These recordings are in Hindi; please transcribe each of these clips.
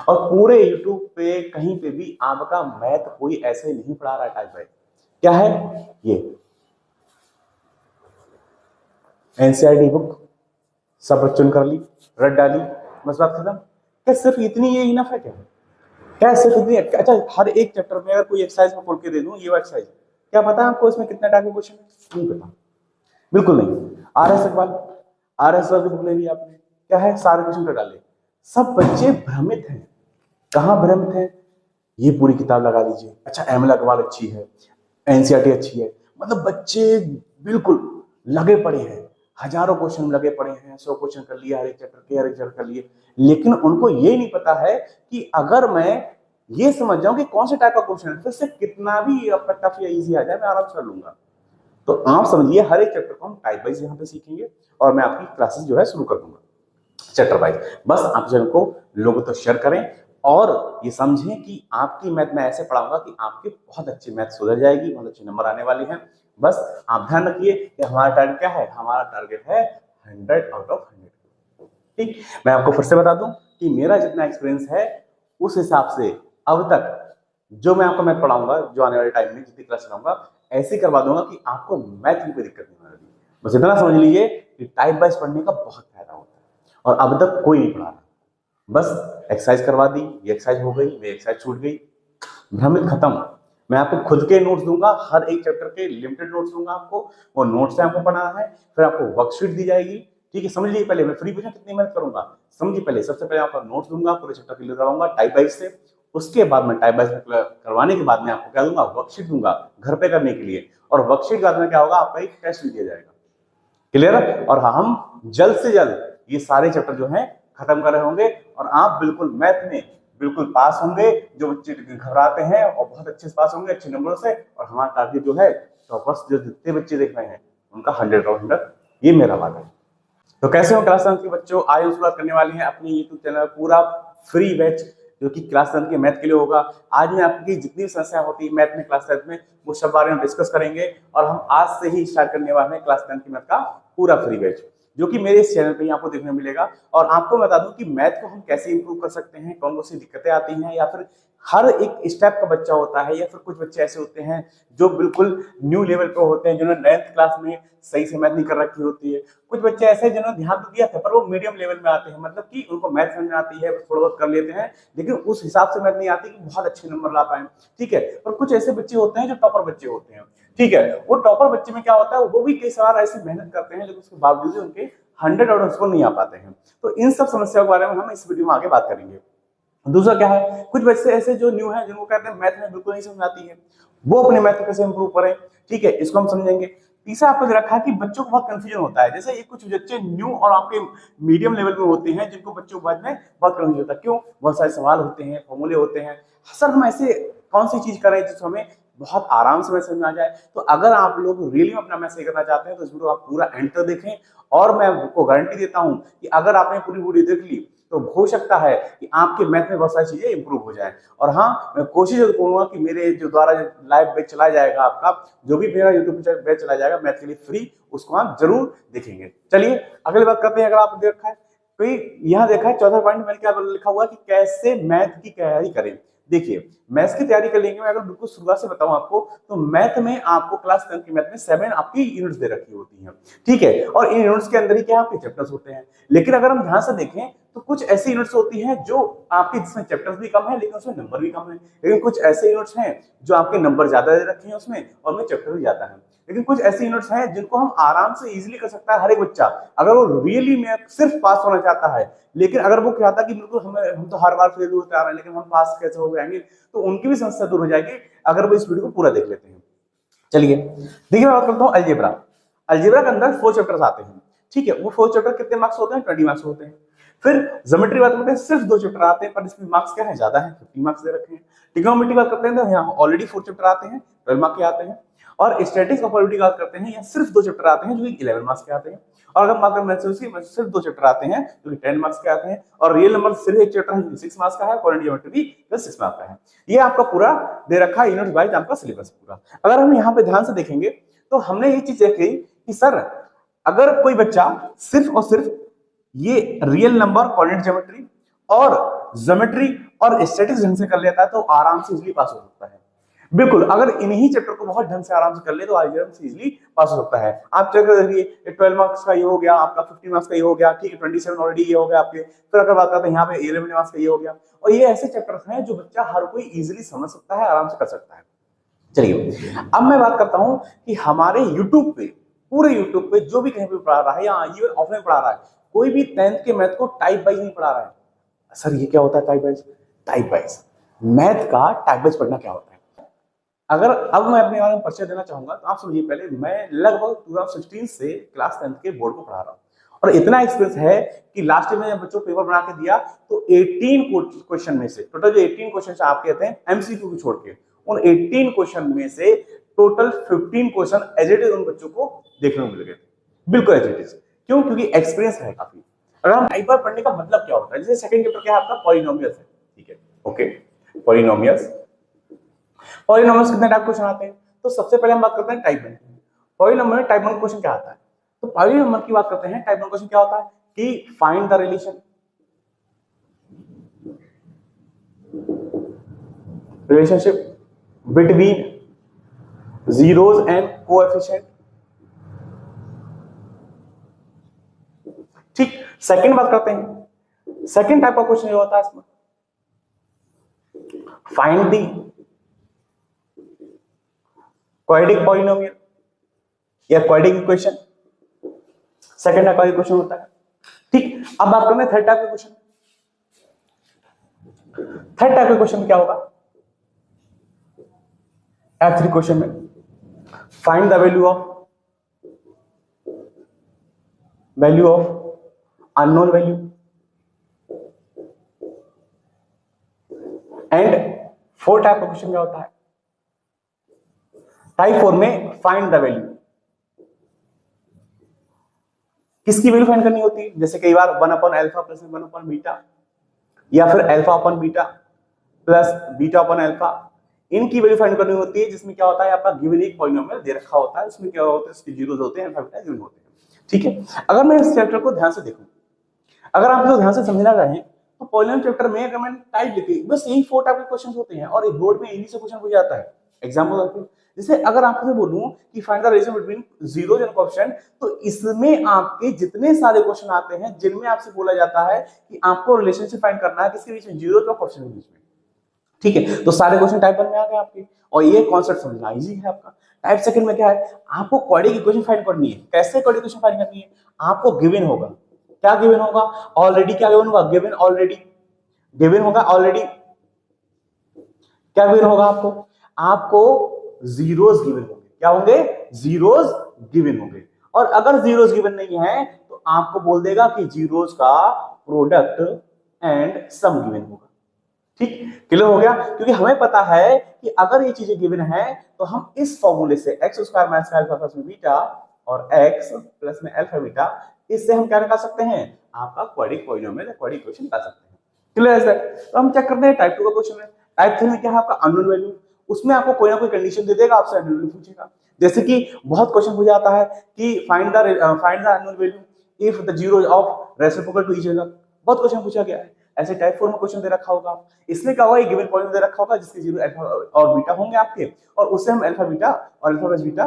और पूरे यूट्यूब पे कहीं पे भी आपका मैथ कोई ऐसे नहीं पढ़ा रहा है टाइप वाइज। क्या है ये एनसीईआरटी बुक, सब बच्चों ने कर ली, रट डाली, बस बात खत्म। क्या सिर्फ इतनी ये इनफ है क्या? क्या सिर्फ इतनी? अच्छा, हर एक चैप्टर में अगर कोई एक्सरसाइज में खोल के दे दूं, ये एक्सरसाइज, क्या पता आपको इसमें कितने टाइप के क्वेश्चन है? नहीं पता, बिल्कुल नहीं। R S Agarwal, R S Agarwal की बुक ले ली आपने, क्या है, सारे क्वेश्चन कर डाले। सब बच्चे भ्रमित हैं। कहाँ भ्रमित हैं? ये पूरी किताब लगा लीजिए। अच्छा, एमएल अग्रवाल अच्छी है, एनसीईआरटी अच्छी है, मतलब बच्चे बिल्कुल लगे पड़े हैं, हजारों क्वेश्चन लगे पड़े हैं, 100 क्वेश्चन कर लिए हर एक चैप्टर के, हर एक चैप्टर कर लिए। लेकिन उनको ये नहीं पता है कि अगर मैं ये समझ जाऊं कि कौन से टाइप का क्वेश्चन है, फिर से कितना भी टफ या इजी आ जाए मैं आराम से कर लूंगा। तो आप समझिए, हर एक चैप्टर को हम टाइप वाइज यहाँ पे सीखेंगे और मैं आपकी क्लासेस जो है शुरू कर दूंगा चैप्टर वाइज। बस आप चैनल को लोगों तो शेयर करें और ये समझें कि आपकी मैथ मैं ऐसे पढ़ाऊंगा कि आपके बहुत अच्छी मैथ सुधर जाएगी, बहुत अच्छे नंबर आने वाले हैं। बस आप ध्यान रखिए कि हमारा टारगेट क्या है, हमारा टारगेट है 100 आउट ऑफ 100। ठीक, मैं आपको फिर से बता दूं कि मेरा जितना एक्सपीरियंस है उस हिसाब से अब तक जो मैं आपको मैथ पढ़ाऊंगा, जो आने वाले टाइम में जितनी क्लास चलाऊंगा, ऐसे करवा दूंगा कि आपको मैथ में कोई दिक्कत नहीं होगी। बस इतना समझ लीजिए कि टाइप वाइज पढ़ने का बहुत फायदा होता है और अब तक कोई नहीं पढ़ा रहा। बस एक्सरसाइज करवा दी, ये एक्सरसाइज हो गई, ये एक्सरसाइज छूट गई, भ्रमित खत्म। मैं आपको खुद के नोट्स दूंगा, हर एक चैप्टर के लिमिटेड नोट्स दूंगा आपको, वो नोट्स से आपको पढ़ाना है, फिर आपको वर्कशीट दी जाएगी। ठीक है, समझ लीजिए, पहले मैं फ्री क्वेश्चन कितनी मेहनत करूंगा समझिए। पहले सबसे पहले आपका नोट्स दूंगा, पूरे चैप्टर क्लियर कराऊंगा टाइप वाइज से। उसके बाद में टाइप वाइज करवाने के बाद में आपको क्या दूंगा, वर्कशीट दूंगा घर पे करने के लिए। और वर्कशीट के बाद में क्या होगा, आपका एक टेस्ट भी दिया जाएगा। क्लियर? और हम जल्द से जल्द ये सारे चैप्टर जो हैं खत्म कर रहे होंगे और आप बिल्कुल मैथ में बिल्कुल पास होंगे। जो बच्चे घबराते हैं और बहुत अच्छे से पास होंगे, अच्छे नंबरों से। और हमारा टारगेट जो है, टॉपर्स जो जितने बच्चे देख रहे हैं उनका 100 ये मेरा वादा है। तो कैसे हो क्लास 10 के बच्चों, आज हम शुरुआत करने वाले हैं अपने यूट्यूब चैनल पूरा फ्री बैच जो कि क्लास 10 के मैथ के लिए होगा। आज में आपकी जितनी भी समस्या होती है मैथ में क्लास 10 में, वो सब बारे में डिस्कस करेंगे। और हम आज से ही स्टार्ट करने वाले हैं क्लास 10 की मैथ का पूरा फ्री बैच, जो कि मेरे इस चैनल पे ही आपको देखने मिलेगा। और आपको बता दूं कि मैथ को हम कैसे इंप्रूव कर सकते हैं, कौन कौन सी दिक्कतें आती हैं, या फिर हर एक स्टेप का बच्चा होता है, या फिर कुछ बच्चे ऐसे होते हैं जो बिल्कुल न्यू लेवल पे होते हैं, जिन्होंने 9th क्लास में सही से मैथ नहीं कर रखी होती है। कुछ बच्चे ऐसे हैं जिन्होंने ध्यान तो दिया था पर वो मीडियम लेवल में आते हैं, मतलब कि उनको मैथ समझ में आती है, थोड़ा बहुत कर लेते हैं, लेकिन उस हिसाब से मैथ नहीं आती कि बहुत अच्छे नंबर ला पाए। ठीक है, और कुछ ऐसे बच्चे होते हैं जो टॉपर बच्चे होते हैं। ठीक है, वो टॉपर बच्चे में क्या होता है, वो भी कई साल ऐसे मेहनत करते हैं लेकिन उसके बावजूद उनके 100 आउट ऑफ स्कोर नहीं आ पाते हैं। तो इन सब समस्याओं के बारे में हम इस वीडियो में आगे बात करेंगे। दूसरा क्या है, कुछ बच्चे ऐसे जो न्यू हैं, जिनको कहते हैं मैथ में बिल्कुल नहीं समझ आती है, वो अपने मैथ को कैसे इंप्रूव करें। ठीक है, इसको हम समझेंगे। तीसरा आपको रखा है कि बच्चों को बहुत कंफ्यूजन होता है, जैसे ये कुछ बच्चे न्यू और आपके मीडियम लेवल में होते हैं, जिनको बच्चों को बाद में बहुत कंफ्यूजन होता है। क्यों? बहुत सारे सवाल होते हैं, फॉर्मूले होते हैं। सर हम ऐसे कौन सी चीज करें जिससे हमें बहुत आराम से समझ में आ जाए। तो अगर आप लोग रियली में अपना मैथ सही करना चाहते हैं तो इस वीडियो आप पूरा एंड तक देखें। और मैं आपको गारंटी देता हूं कि अगर आपने पूरी वीडियो देख ली तो हो सकता है कि आपके मैथ में बहुत सारी चीजें इंप्रूव हो जाए। और हाँ, मैं कोशिश करूंगा कि मेरे जो द्वारा लाइव बैच चलाया जाएगा, आपका जो भी मेरा यूट्यूब बैच चलाया जाएगा मैथ के लिए फ्री, उसको आप जरूर देखेंगे। चलिए अगली बात करते हैं। अगर आप देख रखा है तो यहाँ देखा है चौथा पॉइंट मैंने क्या लिखा हुआ कि कैसे मैथ की तैयारी करें। देखिए, मैथ्स की तैयारी कर लेंगे, मैं अगर बिल्कुल शुरुआत से बताऊं आपको, तो मैथ में आपको क्लास 10 की मैथ में 7 आपकी यूनिट्स दे रखी होती हैं। ठीक है, और इन यूनिट्स के अंदर ही क्या आपके चैप्टर्स होते हैं। लेकिन अगर हम ध्यान से देखें तो कुछ ऐसी यूनिट्स होती हैं जो आपके जिसमें चैप्टर्स भी कम है लेकिन उसमें नंबर भी कम है। लेकिन कुछ ऐसे यूनिट्स हैं जो आपके नंबर ज्यादा दे रखे हैं उसमें और उनमें चैप्टर भी ज्यादा है। लेकिन कुछ ऐसी यूनिट्स हैं जिनको हम आराम से इजीली कर सकता है हर एक बच्चा, अगर वो रियली में सिर्फ पास होना चाहता है। लेकिन अगर वो चाहता है कि बिल्कुल हम तो हर बार फेल होते आ रहे हैं लेकिन हम पास कैसे हो जाएंगे, तो उनकी भी समस्या दूर हो जाएगी अगर वो इस वीडियो को पूरा देख लेते हैं। चलिए देखिए, मैं बात करता हूँ अलजेब्रा। अलजेब्रा के अंदर 4 चैप्टर्स आते हैं। ठीक है, वो 4 चैप्टर कितने मार्क्स होते हैं? 20 मार्क्स होते हैं। फिर ज्योमेट्री बात करते हैं, सिर्फ 2 चैप्टर आते हैं पर इसमें मार्क्स क्या है, ज्यादा है, 50 मार्क्स दे रखे हैं। ट्रिग्नोमेट्री बात करते हैं तो यहाँ ऑलरेडी 4 चैप्टर आते हैं, 12 मार्क्स के आते हैं। और स्टैटिस्टिक्स और प्रोबेबिलिटी बात करते हैं, यहाँ सिर्फ 2 चैप्टर आते हैं जो कि 11 मार्क्स के आते हैं। और अगर बात करें सिर्फ 2 चैप्टर आते हैं जो कि 10 मार्क्स के आते हैं। और रियल नंबर सिर्फ एक चैप्टर है जो 6 मार्क्स का है, क्वाड्रेटिक ज्योमेट्री भी 6 मार्क्स का है। ये आपका पूरा दे रखा है यूनिट वाइज आपका सिलेबस पूरा। अगर हम यहाँ पे ध्यान से देखेंगे तो हमने ये चीज देखी कि सर अगर कोई बच्चा सिर्फ और सिर्फ ये रियल नंबर, क्वाड्रेटिक ज्योमेट्री और ज्योमेट्री और स्टैटिक्स ढंग से कर लेता है तो आराम से इजीली पास हो सकता है। बिल्कुल, अगर इन्हीं चैप्टर को बहुत ढंग से आराम से कर ले तो आराम से इजीली पास हो सकता है। आप चेक कर देखिए 12 मार्क्स का ये हो गया, आपका 50 मार्क्स का ये हो गया, ठीक है 27 ऑलरेडी ये हो गया आपके। फिर अगर बात करते हैं यहाँ पे 11 मार्क्स का ये हो गया, और ये ऐसे चैप्टर्स हैं जो बच्चा हर कोई इजीली समझ सकता है, आराम से कर सकता है। चलिए अब मैं बात करता हूं कि हमारे YouTube पे, पूरे YouTube पे जो भी कहीं पे पढ़ा रहा है या इवन ऑफलाइन पढ़ा रहा है, कोई भी 10th के मैथ को टाइप वाइज नहीं पढ़ा रहा है। सर ये क्या होता है type wise? Type wise math का टाइप वाइज पढ़ना क्या होता है? अगर अब मैं अपने बारे में परिचय देना चाहूंगा तो आप समझिए, पहले मैं लगभग 2016 से क्लास 10th के बोर्ड को पढ़ा रहा हूँ, और इतना एक्सपीरियंस है कि लास्ट में जब बच्चों को पेपर बना के दिया तो 18 क्वेश्चन में से टोटल जो 18 क्वेश्चन आप कहते हैं एमसीक्यू को छोड़ के, उन 18 क्वेश्चन में से total 15 question as it is उन बच्चों को देखने को मिल गए, बिल्कुल एज इट इज। क्यों? क्योंकि एक्सपीरियंस है काफी। अगर हम टाइप वाइज पढ़ने का मतलब क्या होता है, जैसे सेकंड चैप्टर क्या है आपका, पॉलिनोमियल्स है, ठीक है, ओके। पॉलिनोमियल्स, पॉलिनोमियल्स कितने टाइप क्वेश्चन आते हैं? तो सबसे पहले हम बात करते हैं टाइप 1। पॉलिनोमियल में टाइप 1 क्वेश्चन क्या आता है? तो पॉलिनोमियल की बात करते हैं, टाइप 1 क्वेश्चन क्या होता है कि find the relation, relationship between zeros and coefficient, ठीक। सेकंड बात करते हैं, सेकंड टाइप का क्वेश्चन जो होता है इसमें फाइंड दी क्वाड्रेटिक पॉलिनोमियल या क्वाड्रेटिक इक्वेशन, सेकंड टाइप का क्वेश्चन होता है, ठीक। अब बात करते हैं थर्ड टाइप का क्वेश्चन। थर्ड टाइप का क्वेश्चन क्या होगा? F3 क्वेश्चन में find the value of unknown value, and fourth type का क्वेश्चन क्या होता है? टाइप 4 में फाइंड द वैल्यू, किसकी वैल्यू फाइंड करनी होती है? जैसे कई बार 1/अल्फा प्लस 1/बीटा, या फिर अल्फा/बीटा प्लस बीटा/अल्फा, इनकी वैल्यू फाइंड करनी होती है, जिसमें क्या होता है आपका गिवन एक पॉलिनोमियल दे रखा होता है, उसमें क्या होता है इसके जीरोस होते हैं, अल्फा बीटा गिवन होते हैं, ठीक है। अगर मैं इस चैप्टर को ध्यान से देखूं, अगर आप इसको ध्यान से समझना चाहें तो पॉलिनोमियल चैप्टर में अगर मैंने टाइप लिखी, बस यही 4 टाइप के क्वेश्चंस होते हैं, और एक बोर्ड में इन्हीं से क्वेश्चन पूछा जाता है। एग्जांपल जैसे अगर आपको मैं बोलूं कि find the relation between zeros and coefficient, तो इसमें आपके जितने सारे क्वेश्चन आते हैं जिनमें आपसे बोला जाता है कि आपको रिलेशनशिप फाइंड करना है किसके बीच में, जीरोस और कोएफिशिएंट के बीच में, ठीक है। तो सारे क्वेश्चन टाइप 1 में आ गए आपके, और ये कॉन्सेप्ट समझना इजी है आपका। टाइप सेकंड में क्या है, आपको क्वाड्रेटिक इक्वेशन फाइंड करनी है। कैसे क्वाड्रेटिक इक्वेशन फाइंड करनी है? आपको गिवन होगा, क्या गिवन होगा? ऑलरेडी क्या गिवन होगा? गिवन ऑलरेडी, गिवन होगा ऑलरेडी, क्या गिवन होगा आपको? आपको जीरोस गिवन होंगे, क्या होंगे? जीरोस गिवन होंगे। और अगर जीरोस गिवन नहीं है तो आपको बोल देगा कि जीरोस का प्रोडक्ट एंड सम गिवन होगा, ठीक। क्लियर हो गया? क्योंकि हमें पता है कि अगर ये चीजें गिवन है तो हम इस फॉर्मूले से x² - अल्फा प्लस बीटा और x प्लस में अल्फा बीटा, इससे हम क्या निकाल सकते हैं? आपका क्वाड्रेटिक पॉलिनोमियल या क्वाड्रेटिक इक्वेशन निकाल सकते हैं। क्लियर है सर? तो हम चेक करते हैं टाइप 2 का क्वेश्चन है। टाइप 3 में क्या है आपका अननोन वैल्यू, उसमें आपको कोई ना कोई कंडीशन दे देगा, आपसे अननोन वैल्यू पूछेगा। जैसे कि बहुत क्वेश्चन पूछा जाता है कि find the unknown value if the zeros of reciprocal to each other, बहुत क्वेश्चन पूछा गया है। ऐसे टाइप 4 में क्वेश्चन दे रखा होगा, इसमें क्या होगा, एक गिवन पॉइंट दे रखा होगा जिसके जीरो अल्फा और बीटा होंगे आपके, और उससे हम अल्फा बीटा और alpha plus beta,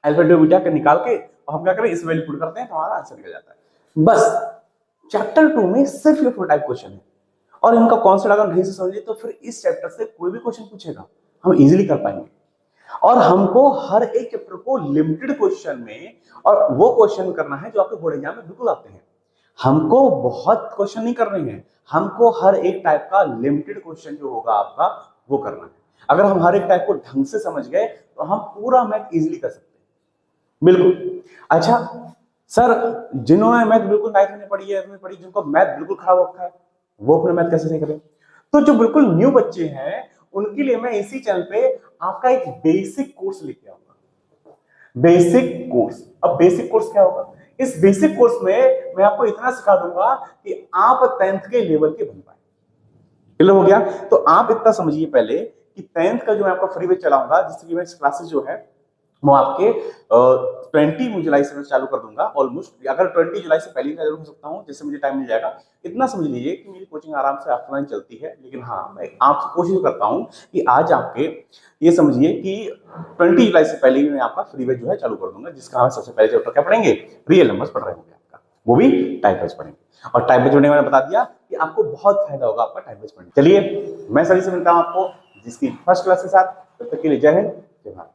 alpha two beta के निकाल के और हम क्या करें, इस वैल्यू पुट करते हैं तो हमारा आंसर निकल जाता है। बस चैप्टर 2 में सिर्फ ये 4 टाइप क्वेश्चन है, और इनका कॉन्सेप्ट अगर नहीं से समझे तो फिर इस चैप्टर से कोई भी क्वेश्चन पूछेगा हम इजीली कर पाएंगे। और हमको हर एक चैप्टर को लिमिटेड क्वेश्चन में, और वो क्वेश्चन करना है जो आपके बोर्ड एग्जाम में बिल्कुल आते हैं। हमको बहुत क्वेश्चन नहीं करने हैं, हमको हर एक टाइप का लिमिटेड क्वेश्चन जो होगा आपका वो करना है। अगर हम हर एक टाइप को ढंग से समझ गए तो हम पूरा मैथ इजीली कर सकते हैं। बिल्कुल। अच्छा सर, जिन्होंने मैथ बिल्कुल 9th में पढ़ी है, पढ़ी, जिनको मैथ बिल्कुल खराब रखा है, वो अपने मैथ कैसे सही करें? तो जो बिल्कुल न्यू बच्चे हैं उनके लिए मैं इसी चैनल पे आपका एक बेसिक कोर्स लेके आऊंगा। Basic course. अब बेसिक कोर्स क्या होगा? इस बेसिक कोर्स में मैं आपको इतना सिखा दूंगा कि आप 10th के लेवल के बन पाए। क्लियर हो गया? तो आप इतना समझिए पहले कि 10th का जो मैं आपका फ्री बैच चलाऊंगा, जिसकी मैं क्लासेस जो है मैं आपके 20 जुलाई से मैं चालू कर दूंगा ऑलमोस्ट। अगर 20 जुलाई से पहले ही चालू हो सकता हूँ, जिससे मुझे टाइम मिल जाएगा। इतना समझ लीजिए कि मेरी कोचिंग आराम से ऑफलाइन चलती है, लेकिन हाँ मैं आपसे कोशिश करता हूँ कि आज आपके ये समझिए कि 20 जुलाई से पहले ही मैं आपका फ्री बैच जो है चालू कर दूंगा, जिसका हम सबसे पहले चैप्टर क्या पढ़ेंगे, रियल नंबर्स पढ़ रहे होंगे आपका, वो भी टाइप वाइज पढ़ेंगे। और टाइप वाइज पढ़ने में मैंने बता दिया कि आपको बहुत फायदा होगा आपका टाइप वाइज पढ़ने। चलिए मैं सभी से मिलता हूँ आपको जिसकी फर्स्ट क्लास के साथ। तब तक के लिए जय हिंद, जय भारत।